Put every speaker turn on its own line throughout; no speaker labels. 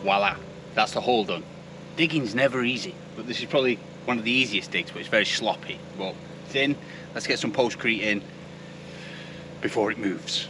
voila, that's the hole done. Digging's never easy, but this is probably one of the easiest digs, but it's very sloppy. But it's in. Let's get some postcrete in before it moves.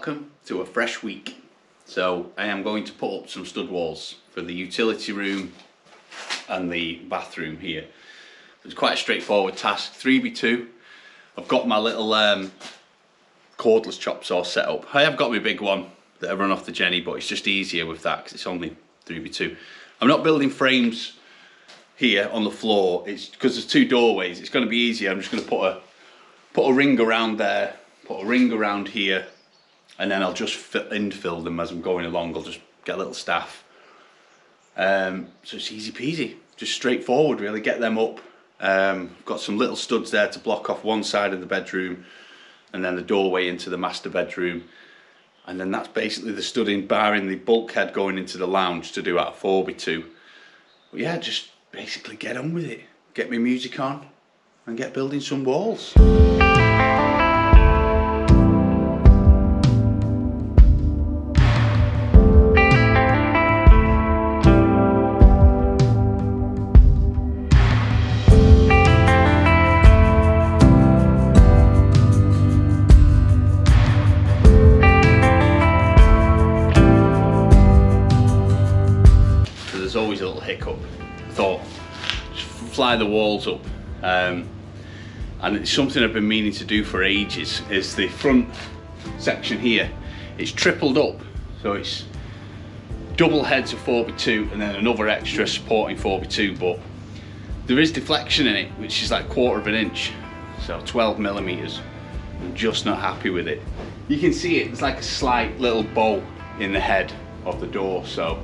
welcome to a fresh week. So I am going to put up some stud walls for the utility room and the bathroom here. It's quite a straightforward task, 3x2. I've got my little cordless chop saw set up. I have got my big one that I run off the Jenny, but it's just easier with that because it's only 3x2. I'm not building frames here on the floor. It's because there's 2 doorways. It's going to be easier. I'm just going to put a ring around there, put a ring around here, and then I'll just infill them as I'm going along. I'll just get a little staff. So it's easy peasy, just straightforward really. Get them up. I've got some little studs there to block off one side of the bedroom and then the doorway into the master bedroom, and then that's basically the studding, barring the bulkhead going into the lounge to do at a 4x2. But yeah, just basically get on with it, get my music on and get building some walls. There's always a little hiccup. I thought, just fly the walls up, and it's something I've been meaning to do for ages. Is the front section here, it's tripled up, so it's double heads of 4x2 and then another extra supporting 4x2, but there is deflection in it, which is like 1/4 of an inch, so 12mm. I'm just not happy with it. You can see it, it's like a slight little bow in the head of the door. So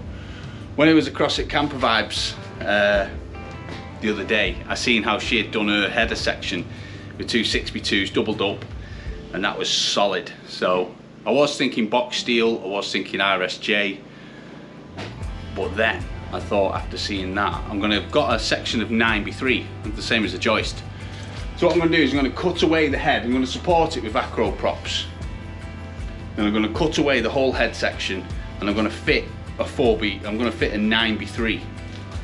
when I was across at Camper Vibes the other day, I seen how she had done her header section with 2 6x2s doubled up, and that was solid. So I was thinking box steel, I was thinking RSJ, but then I thought, after seeing that, I've got a section of 9x3, the same as the joist. So what I'm going to do is I'm going to cut away the head. I'm going to support it with acro props, and I'm going to cut away the whole head section, and I'm going to fit a 4B. I'm going to fit a 9x3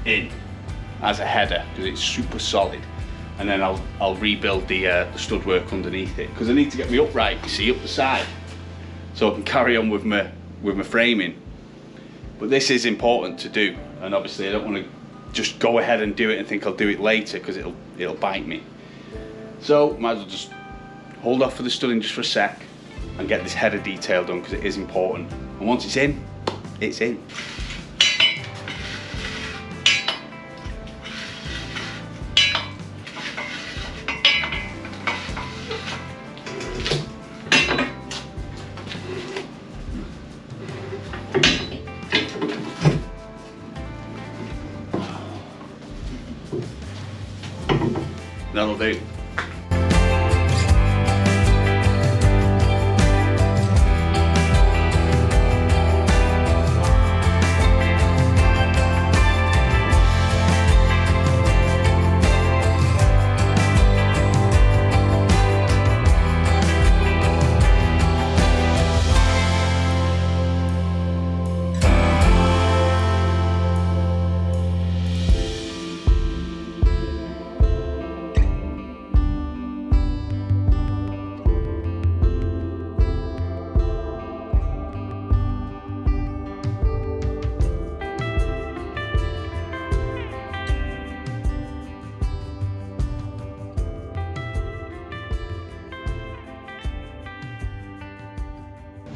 in as a header because it's super solid, and then I'll rebuild the stud work underneath it, because I need to get me upright, you see, up the side, so I can carry on with my framing. But this is important to do, and obviously I don't want to just go ahead and do it and think I'll do it later, because it'll bite me. So might as well just hold off for the studding just for a sec and get this header detail done, because it is important. And once it's in, it's in. That'll do.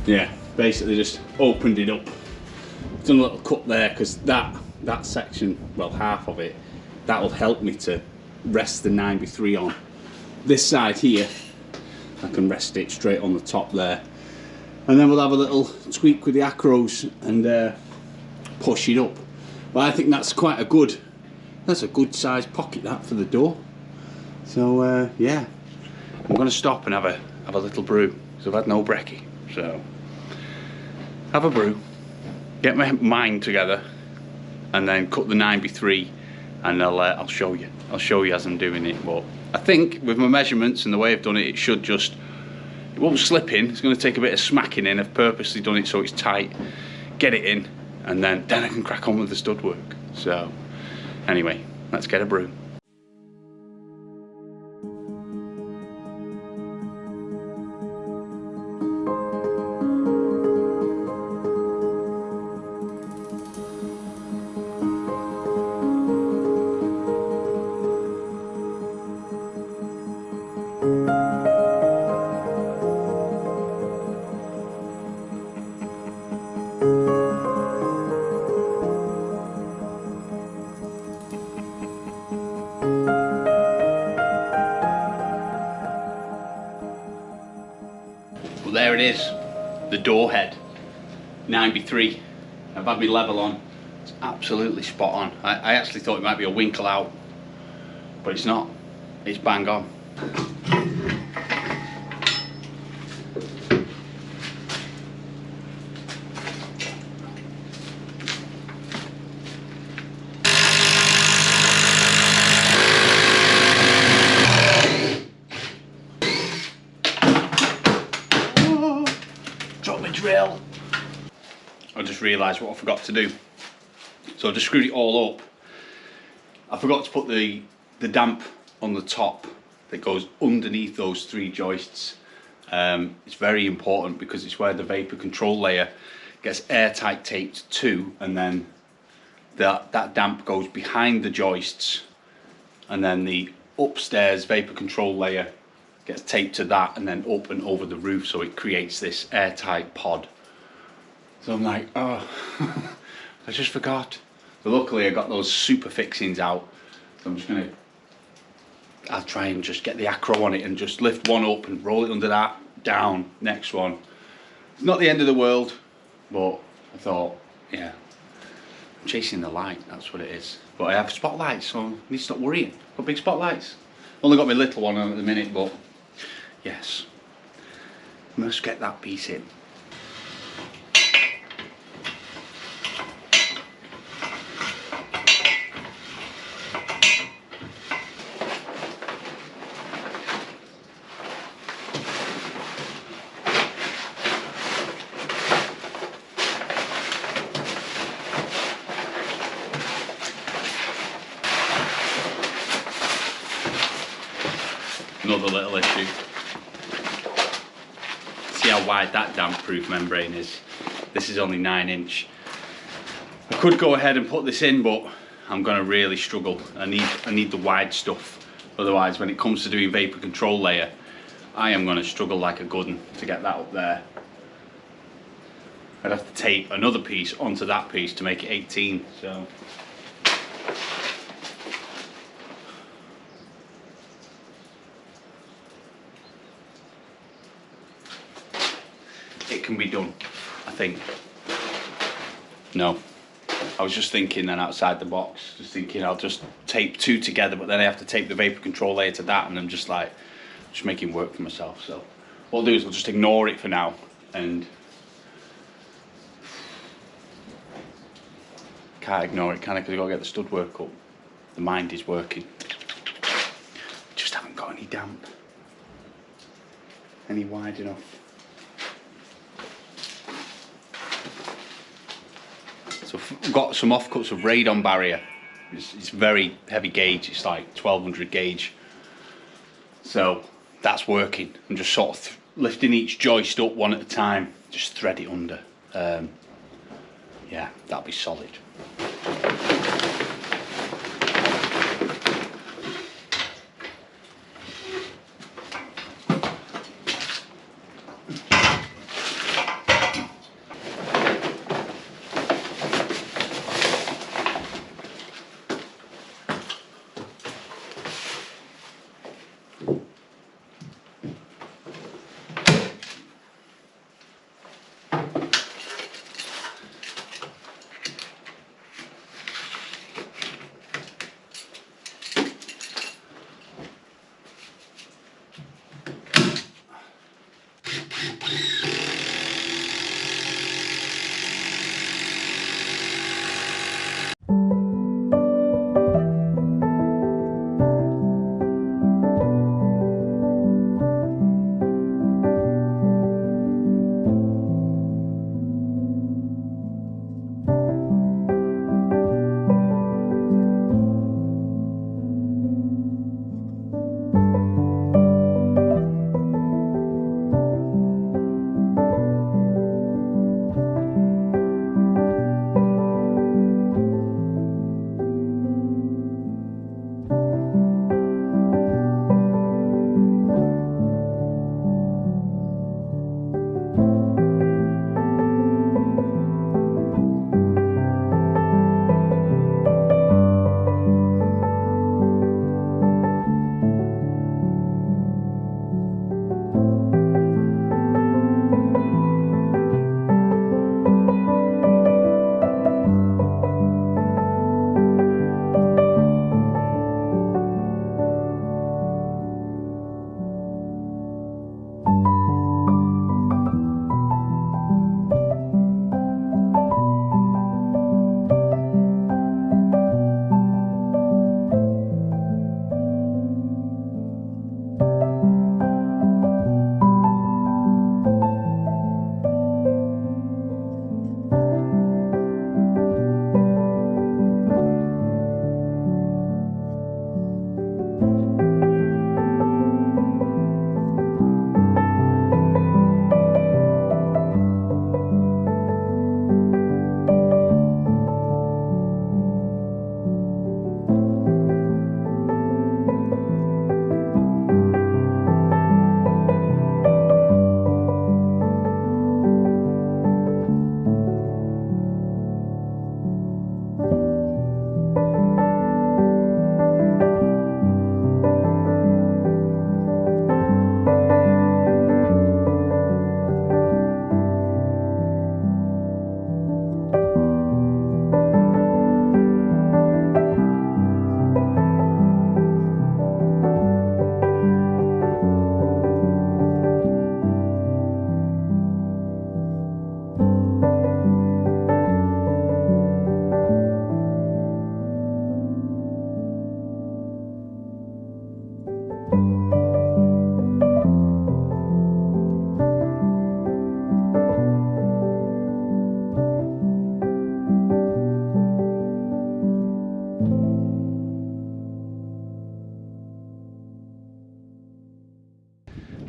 Yeah, basically just opened it up. Done a little cut there, because that section, well, half of it, that will help me to rest the 9x3 on. This side here, I can rest it straight on the top there, and then we'll have a little tweak with the acros and push it up. But I think that's quite a good sized pocket, that, for the door. So yeah, I'm going to stop and have a little brew, because I've had no brekkie. So have a brew, get my mind together, and then cut the 9x3, and I'll show you. I'll show you as I'm doing it. But I think with my measurements and the way I've done it, it won't slip in. It's going to take a bit of smacking in. I've purposely done it so it's tight. Get it in, and then I can crack on with the stud work. So anyway, let's get a brew. Well, there it is, the door head, 9x3. I've had my level on. It's absolutely spot on. I actually thought it might be a winkle out, but it's not. It's bang on. Drop my drill. I just realised what I forgot to do. So I just screwed it all up. I forgot to put the damp on the top that goes underneath those 3 joists. It's very important because it's where the vapor control layer gets airtight taped to, and then that damp goes behind the joists, and then the upstairs vapor control layer gets taped to that and then up and over the roof, so it creates this airtight pod. So I'm like, oh, I just forgot. But luckily I got those super fixings out, so I'm just gonna, I'll try and just get the acro on it and just lift one up and roll it under that, down, next one. Not the end of the world, but I thought, yeah, I'm chasing the light, that's what it is. But I have spotlights, so I need to stop worrying. Got big spotlights. Only got my little one on at the minute, but yes, must get that piece in. Another little issue. See how wide that damp-proof membrane is. This is only 9-inch. I could go ahead and put this in, but I'm gonna really struggle. I need the wide stuff. Otherwise, when it comes to doing vapor control layer, I am gonna struggle like a good one to get that up there. I'd have to tape another piece onto that piece to make it 18. So. It can be done, I think. No, I was just thinking then outside the box, just thinking I'll just tape 2 together, but then I have to tape the vapor control layer to that, and I'm just like, just making work for myself. So what I'll do is I'll just ignore it for now, and can't ignore it, can I? Because I've got to get the stud work up. The mind is working. Just haven't got any damp. Any wide enough. So I've got some offcuts of radon barrier. It's very heavy gauge, it's like 1200 gauge. So that's working. I'm just sort of lifting each joist up one at a time, just thread it under. Yeah, that'll be solid.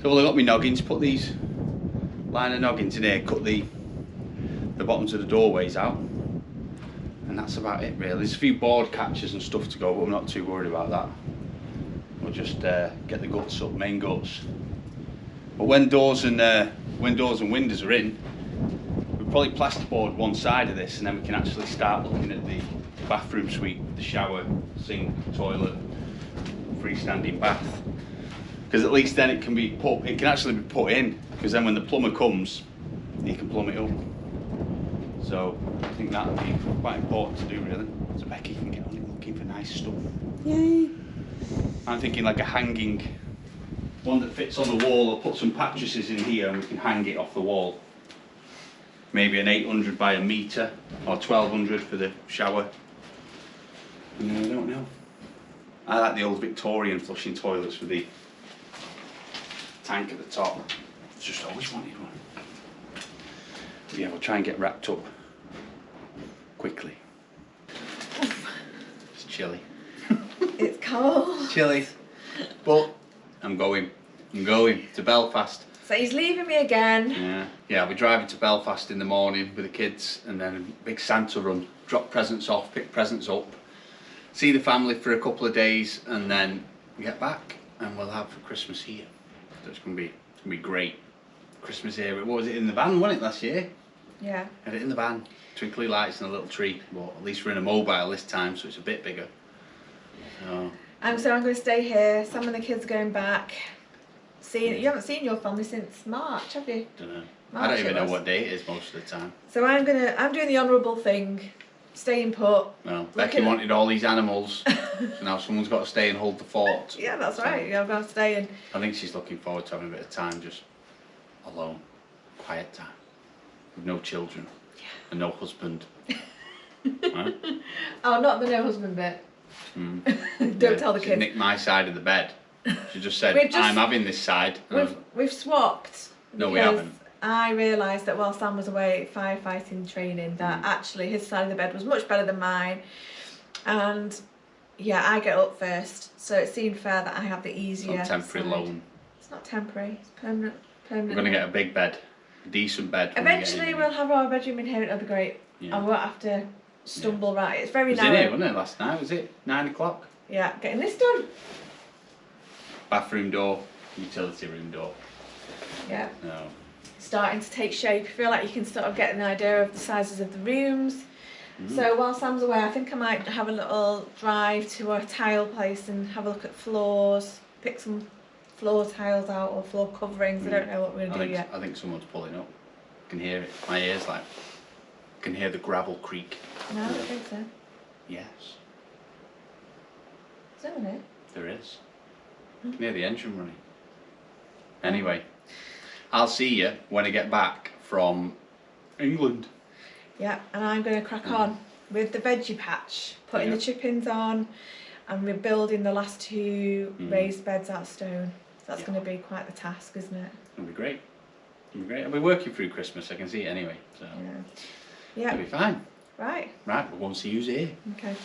So well, I got my noggins, put these line of noggins in here, cut the bottoms of the doorways out, and that's about it really. There's a few board catchers and stuff to go, but I'm not too worried about that. We'll just get the guts up, main guts. But when doors and windows are in, we'll probably plasterboard one side of this, and then we can actually start looking at the bathroom suite, the shower, sink, toilet, freestanding bath. Because at least then it can actually be put in, because then when the plumber comes, he can plumb it up. So I think that would be quite important to do really. So Becky can get on it looking for nice stuff.
Yay.
I'm thinking like a hanging one that fits on the wall. I'll put some mattresses in here and we can hang it off the wall. Maybe an 800 by a metre or 1200 for the shower. I don't know. I like the old Victorian flushing toilets with the tank at the top. I've just always wanted one. But yeah, we'll try and get wrapped up quickly. It's chilly.
It's cold.
It's chilly. But I'm going to Belfast.
So he's leaving me again.
Yeah, I'll be driving to Belfast in the morning with the kids, and then a big Santa run. Drop presents off, pick presents up, see the family for a couple of days, and then get back, and we'll have Christmas here. So it's gonna be great. Christmas here. What was it, in the van, wasn't it, last year?
Yeah.
Had it in the van. Twinkly lights and a little tree. Well, at least we're in a mobile this time, so it's a bit bigger. So
I'm going to stay here. Some of the kids are going back. You haven't seen your family since March, have you?
Don't know.
March
I don't even
it
know
was.
what day it is most of the time.
So I'm doing the honourable thing, staying put.
Well, Becky wanted all these animals, so now someone's got to stay and hold the fort.
Yeah, that's right. Yeah, I've got to stay in.
I think she's looking forward to having a bit of time just alone, quiet time, with no children and no husband. Right?
Oh, not the no husband bit. Don't tell the
She
kids.
nicked my side of the bed. She just said, I'm having this side.
We've swapped.
No, we haven't.
I realised that while Sam was away at firefighting training, that actually his side of the bed was much better than mine. And yeah, I get up first, so it seemed fair that I have the easier
It's not temporary
side.
loan.
It's not temporary, it's permanent.
We're going to get a big bed, a decent bed.
Eventually we'll have our bedroom in here, it'll be great.
Yeah.
I won't have to stumble right. It's very
It was
narrow.
in here, wasn't it, last night? Was it 9 o'clock?
Yeah, getting this done.
Bathroom door, utility room door.
Yeah.
No.
Starting to take shape. I feel like you can sort of get an idea of the sizes of the rooms. So while Sam's away, I think I might have a little drive to a tile place and have a look at floors, pick some floor tiles out or floor coverings. I don't know what we're going to do yet.
I think someone's pulling up. I can hear it. My ears like, I can hear the gravel creak.
No, I don't think so.
Yes,
Is there one here?
there is. I can hear the engine running. Anyway, I'll see you when I get back from England.
Yeah, and I'm going to crack on with the veggie patch, putting the chippings on, and we're building the last two raised beds out of stone. So that's going to be quite the task, isn't it?
It'll be great. It'll be great. I'll be working through Christmas. I can see it anyway. So
Yeah.
it'll be fine.
Right.
Right, we'll go and see who's here.
Okay.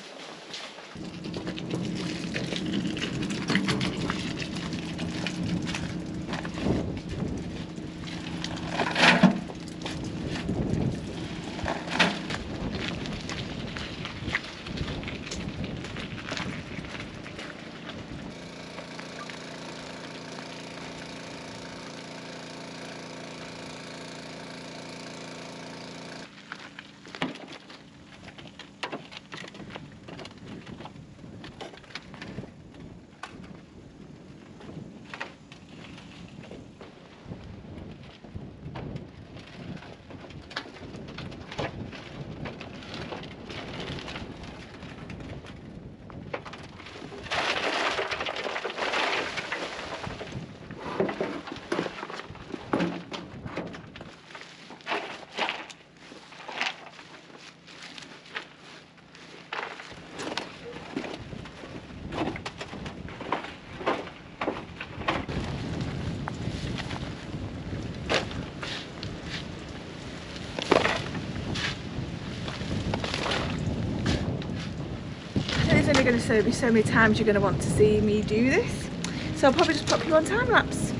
There's only going to be so many times you're going to want to see me do this, so I'll probably just pop you on time lapse.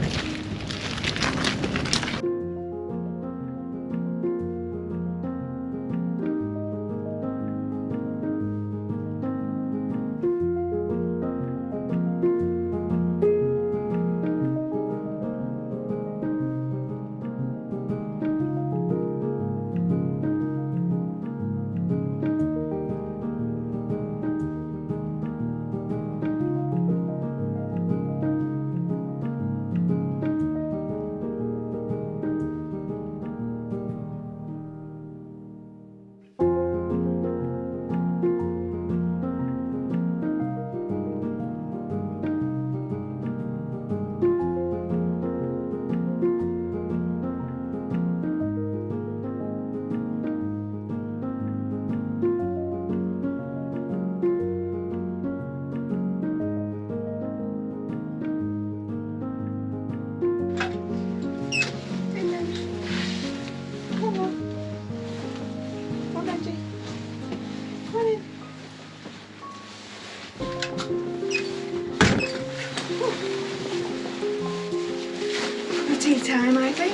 tea time, I think.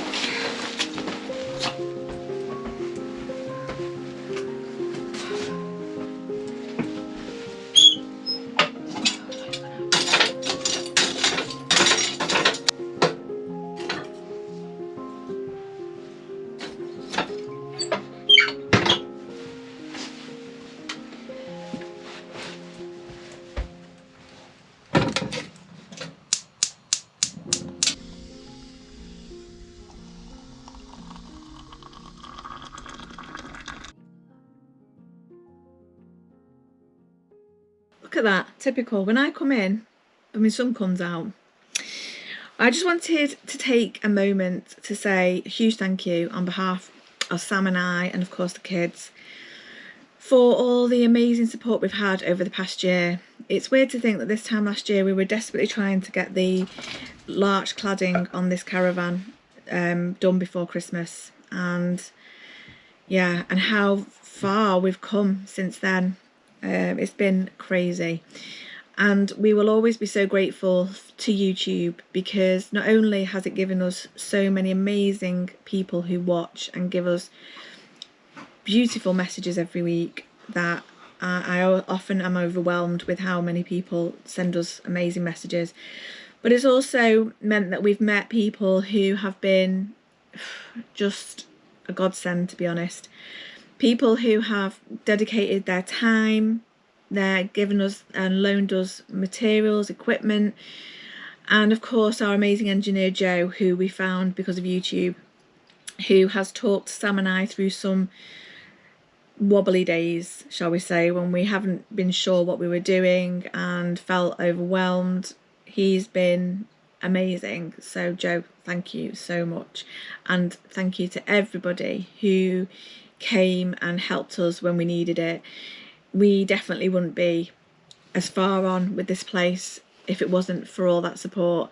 Look at that, typical. When I come in, when my son comes out, I just wanted to take a moment to say a huge thank you on behalf of Sam and I, and of course the kids, for all the amazing support we've had over the past year. It's weird to think that this time last year we were desperately trying to get the larch cladding on this caravan done before Christmas, and yeah, and how far we've come since then. It's been crazy, and we will always be so grateful to YouTube, because not only has it given us so many amazing people who watch and give us beautiful messages every week, that I often am overwhelmed with how many people send us amazing messages, but it's also meant that we've met people who have been just a godsend, to be honest. People who have dedicated their time, they're given us and loaned us materials, equipment, and of course our amazing engineer Joe, who we found because of YouTube, who has talked Sam and I through some wobbly days, shall we say, when we haven't been sure what we were doing and felt overwhelmed. He's been amazing. So Joe, thank you so much, and thank you to everybody who came and helped us when we needed it. We definitely wouldn't be as far on with this place if it wasn't for all that support.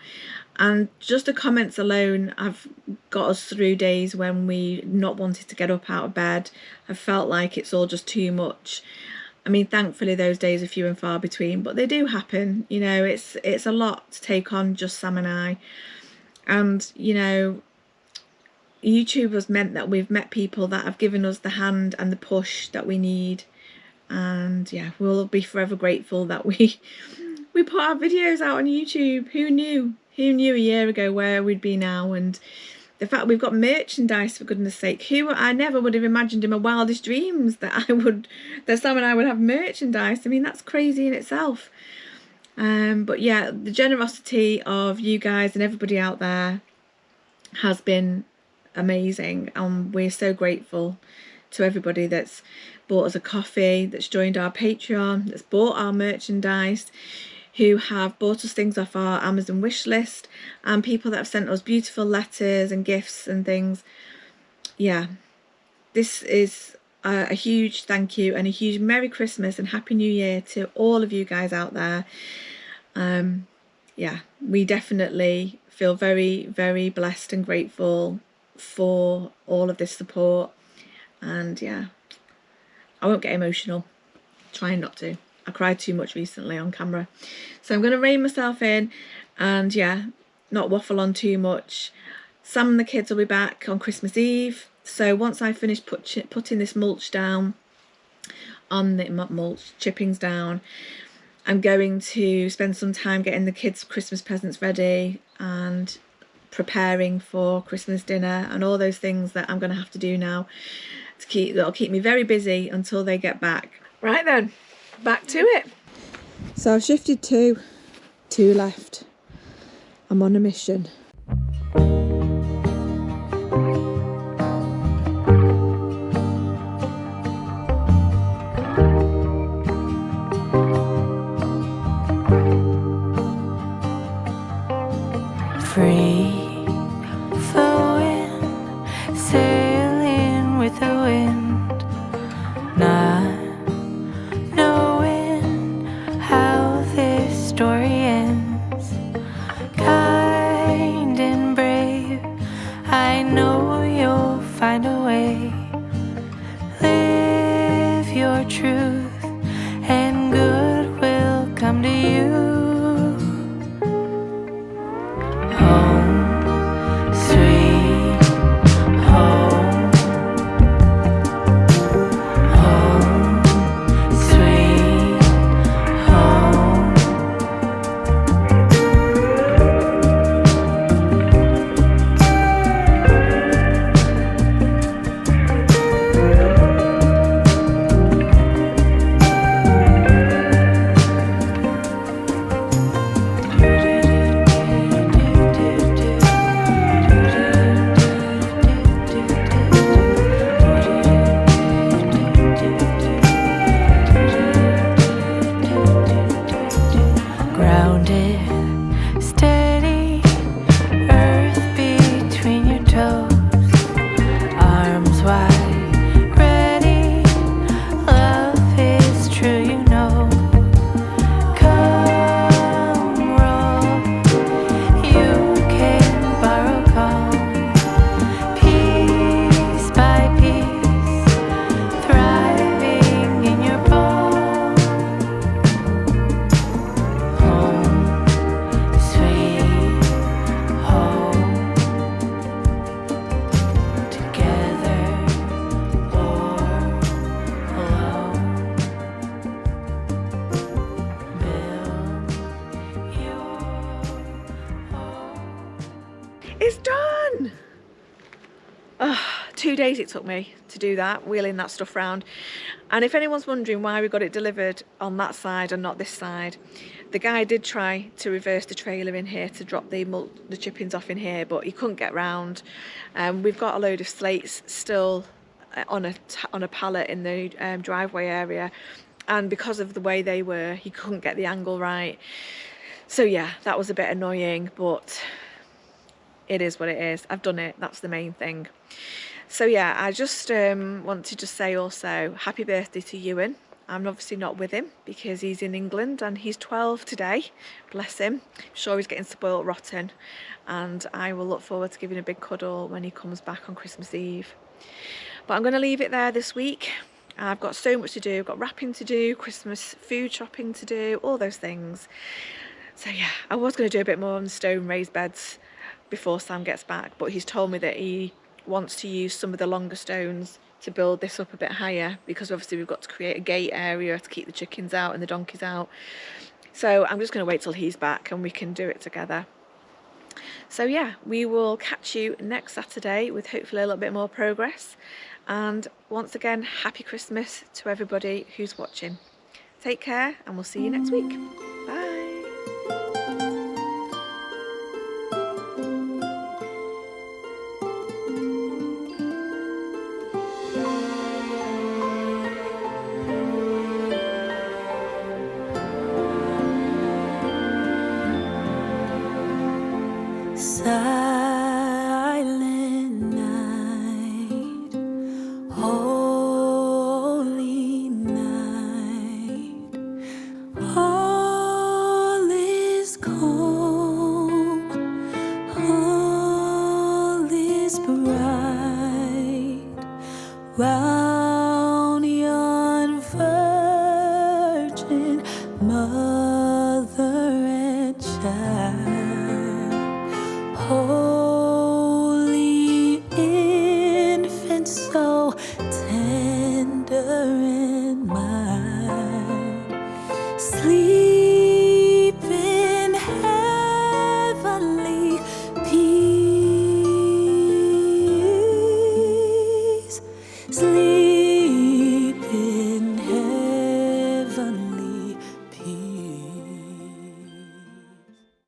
And just the comments alone have got us through days when we not wanted to get up out of bed. I felt like it's all just too much. I mean, thankfully those days are few and far between, but they do happen. You know, it's a lot to take on, just Sam and I. And you know, YouTube has meant that we've met people that have given us the hand and the push that we need, and yeah, we'll be forever grateful that we put our videos out on YouTube. Who knew a year ago where we'd be now? And the fact we've got merchandise, for goodness sake. I never would have imagined in my wildest dreams that Sam and I would have merchandise. I mean, that's crazy in itself. But yeah, the generosity of you guys and everybody out there has been amazing, and we're so grateful to everybody that's bought us a coffee, that's joined our Patreon, that's bought our merchandise, who have bought us things off our Amazon wish list, and people that have sent us beautiful letters and gifts and things. Yeah, this is a huge thank you and a huge Merry Christmas and Happy New Year to all of you guys out there. Yeah, we definitely feel very, very blessed and grateful for all of this support. And yeah, I won't get emotional, trying not to. I cried too much recently on camera, so I'm going to rein myself in and yeah, not waffle on too much. Sam and the kids will be back on Christmas Eve, so once I finish putting this mulch down on the mulch chippings down, I'm going to spend some time getting the kids' Christmas presents ready and preparing for Christmas dinner and all those things that I'm going to have to do now that'll keep me very busy until they get back. Right then, back to it. So I've shifted two left. I'm on a mission.
Free flowing, sailing with the wind, not knowing how this story ends. Kind and brave, I know you'll find a way. Live your truth and good will come to you. Home,
It's done! 2 days it took me to do that, wheeling that stuff round. And if anyone's wondering why we got it delivered on that side and not this side, the guy did try to reverse the trailer in here to drop the chippings off in here, but he couldn't get round. We've got a load of slates still on a pallet in the driveway area, and because of the way they were, he couldn't get the angle right. So yeah, that was a bit annoying, but it is what it is. I've done it, that's the main thing. So yeah, I just want to just say also happy birthday to Euan. I'm obviously not with him because he's in England and he's 12 today, bless him. I'm sure he's getting spoilt rotten, and I will look forward to giving a big cuddle when he comes back on Christmas Eve. But I'm going to leave it there this week. I've got so much to do. I've got wrapping to do, Christmas food shopping to do, all those things. So yeah, I was going to do a bit more on the stone raised beds before Sam gets back, but he's told me that he wants to use some of the longer stones to build this up a bit higher, because obviously we've got to create a gate area to keep the chickens out and the donkeys out. So I'm just going to wait till he's back and we can do it together. So yeah, we will catch you next Saturday with hopefully a little bit more progress. And once again, happy Christmas to everybody who's watching. Take care and we'll see you next week. Bye.
Silent night, holy night, all is calm, all is bright, round yon virgin mother and child. Holy infant, so tender and mild, sleep in heavenly peace. Sleep